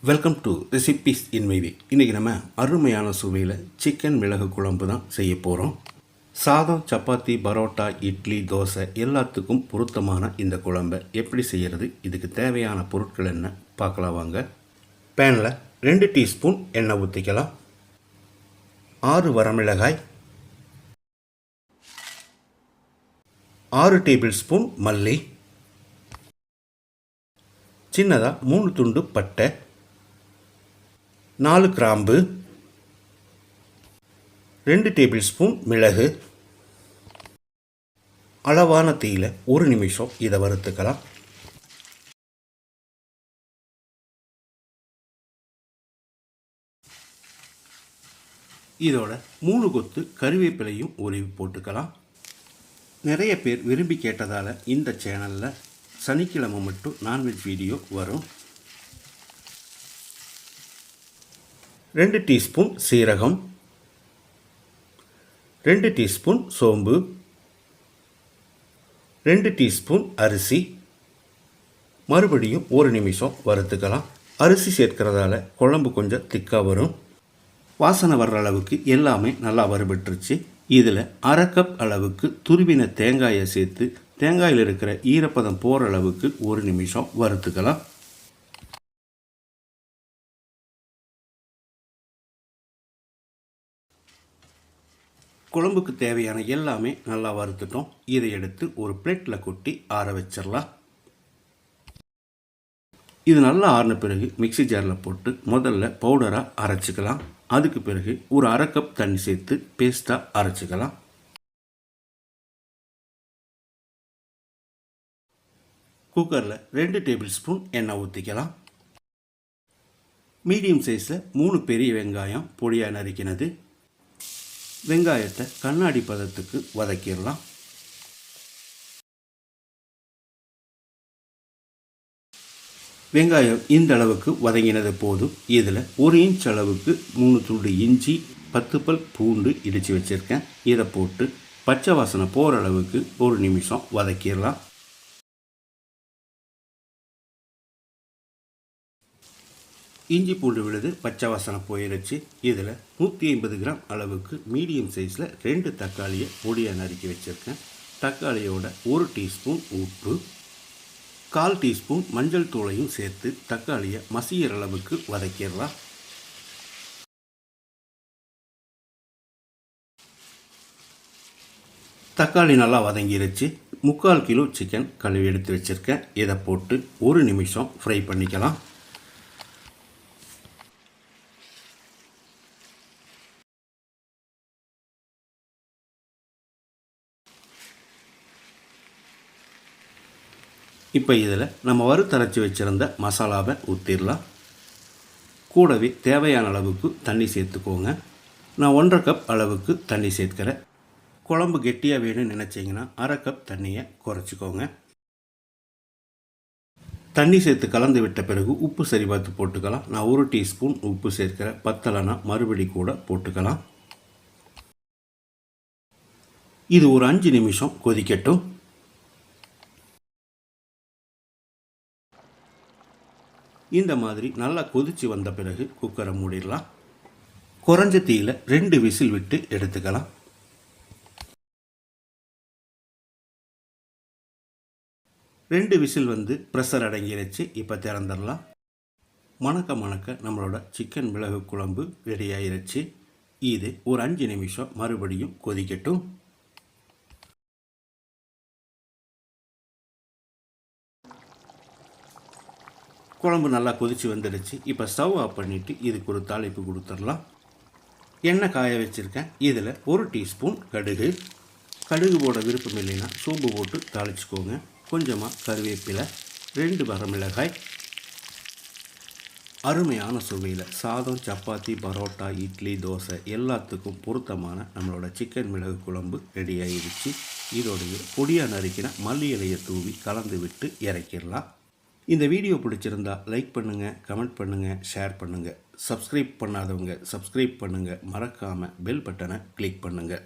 Welcome to recipes இன் மைவி. இன்றைக்கி நம்ம அருமையான சுவையில் சிக்கன் மிளகு குழம்பு தான் செய்ய போகிறோம். சாதம், சப்பாத்தி, பரோட்டா, இட்லி, தோசை எல்லாத்துக்கும் பொருத்தமான இந்த குழம்பை எப்படி செய்கிறது, இதுக்கு தேவையான பொருட்கள் என்ன பார்க்கலாம் வாங்க. பேனில் 2 டீஸ்பூன் எண்ணெய் ஊற்றிக்கலாம். 6 வரமிளகாய், 6 டேபிள் ஸ்பூன் மல்லி, சின்னதாக 3 துண்டு பட்டை, 4 கிராம்பு, 2 டேபிள் ஸ்பூன் மிளகு. அளவான தீயில் 1 நிமிஷம் இதை வறுத்துக்கலாம். இதோட 3 கொத்து கறிவேப்பிலையும் உருவி போட்டுக்கலாம். நிறைய பேர் விரும்பி கேட்டதால் இந்த சேனலில் சனிக்கிழமை மட்டும் நான்வெஜ் வீடியோ வரும். 2 டீஸ்பூன் சீரகம், 2 டீஸ்பூன் சோம்பு, 2 டீஸ்பூன் அரிசி. மறுபடியும் 1 நிமிஷம் வறுத்துக்கலாம். அரிசி சேர்க்கிறதால குழம்பு கொஞ்சம் திக்காக வரும். வாசனை வர்ற அளவுக்கு எல்லாமே நல்லா வறுபட்டுருச்சு. இதில் 1/2 கப் அளவுக்கு துருவின தேங்காயை சேர்த்து தேங்காயில் இருக்கிற ஈரப்பதம் போகிற அளவுக்கு 1 நிமிஷம் வறுத்துக்கலாம். குழம்புக்கு தேவையான எல்லாமே நல்லா வறுத்துட்டோம். இதை எடுத்து ஒரு பிளேட்டில் கொட்டி ஆற வச்சிடலாம். இது நல்லா ஆறின பிறகு மிக்சி ஜாரில் போட்டு முதல்ல பவுடராக அரைச்சிக்கலாம். அதுக்கு பிறகு ஒரு 1/2 கப் தண்ணி சேர்த்து பேஸ்ட்டாக அரைச்சிக்கலாம். குக்கரில் 2 டேபிள் ஸ்பூன் எண்ணெய் ஊற்றிக்கலாம். மீடியம் சைஸில் 3 பெரிய வெங்காயம் பொடியாக நறுக்கினது. வெங்காயத்தை கண்ணாடி பதத்துக்கு வதக்கிடலாம். வெங்காயம் இந்த அளவுக்கு வதங்கினது போதும். இதில் 1 இன்ச் அளவுக்கு 3 துண்டு இஞ்சி, 10 பல் பூண்டு இடித்து வச்சுருக்கேன். இதை போட்டு பச்சை வாசனை போகிற அளவுக்கு 1 நிமிஷம் வதக்கிடலாம். இஞ்சி பூண்டு விழுது பச்சை வாசனை போயிடுச்சு. இதில் 150 கிராம் அளவுக்கு மீடியம் சைஸில் 2 தக்காளியை பொடியாக நறுக்கி வச்சுருக்கேன். தக்காளியோட 1 டீஸ்பூன் உப்பு, 1/4 டீஸ்பூன் மஞ்சள் தூளையும் சேர்த்து தக்காளியை மசிகிற அளவுக்கு வதக்கிடலாம். தக்காளி நல்லா வதங்கிருச்சு. 3/4 கிலோ சிக்கன் கழுவி எடுத்து வச்சுருக்கேன். இதை போட்டு 1 நிமிஷம் ஃப்ரை பண்ணிக்கலாம். இப்போ இதில் நம்ம வறுத்தரைச்சி வச்சுருந்த மசாலாவை ஊற்றிடலாம். கூடவே தேவையான அளவுக்கு தண்ணி சேர்த்துக்கோங்க. நான் 1/2 கப் அளவுக்கு தண்ணி சேர்க்கிறேன். குழம்பு கெட்டியாக வேணும்னு நினச்சிங்கன்னா 1/2 கப் தண்ணியை குறைச்சிக்கோங்க. தண்ணி சேர்த்து கலந்து விட்ட பிறகு உப்பு சரி பார்த்து போட்டுக்கலாம். நான் 1 டீஸ்பூன் உப்பு சேர்க்கிறேன். பத்தலைனா மறுபடி கூட போட்டுக்கலாம். இது ஒரு 5 நிமிஷம் கொதிக்கட்டும். இந்த மாதிரி நல்லா கொதித்து வந்த பிறகு குக்கரை மூடிடலாம். குறைஞ்ச தீயில் 2 விசில் விட்டு எடுத்துக்கலாம். ரெண்டு விசில் வந்து ப்ரெஷர் அடங்கிருச்சு. இப்போ திறந்துடலாம். மணக்க நம்மளோட சிக்கன் மிளகு குழம்பு ரெடி ஆயிருச்சு. இது ஒரு 5 நிமிஷம் மறுபடியும் கொதிக்கட்டும். குழம்பு நல்லா கொதித்து வந்துடுச்சு. இப்போ ஸ்டவ் ஆஃப் பண்ணிவிட்டு இதுக்கு ஒரு தாளிப்பு கொடுத்துடலாம். எண்ணெய் காய வச்சுருக்கேன். இதில் 1 டீஸ்பூன் கடுகு. கடுகு போட விருப்பம் இல்லைன்னா சோம்பு போட்டு தாளிச்சுக்கோங்க. கொஞ்சமாக கருவேப்பிலை, 2 வரமிளகாய். அருமையான சுவையில் சாதம், சப்பாத்தி, பரோட்டா, இட்லி, தோசை எல்லாத்துக்கும் பொருத்தமான நம்மளோட சிக்கன் மிளகு குழம்பு ரெடி ஆகிடுச்சு. இதோடைய பொடியாக நறுக்கின மல்லி இலையை தூவி கலந்து விட்டு இறக்கிடலாம். இந்த வீடியோ பிடிச்சிருந்தா லைக் பண்ணுங்கள், கமெண்ட் பண்ணுங்கள், ஷேர் பண்ணுங்கள். சப்ஸ்கிரைப் பண்ணாதவங்க சப்ஸ்கிரைப் பண்ணுங்கள். மறக்காமல் பெல் பட்டனை கிளிக் பண்ணுங்கள்.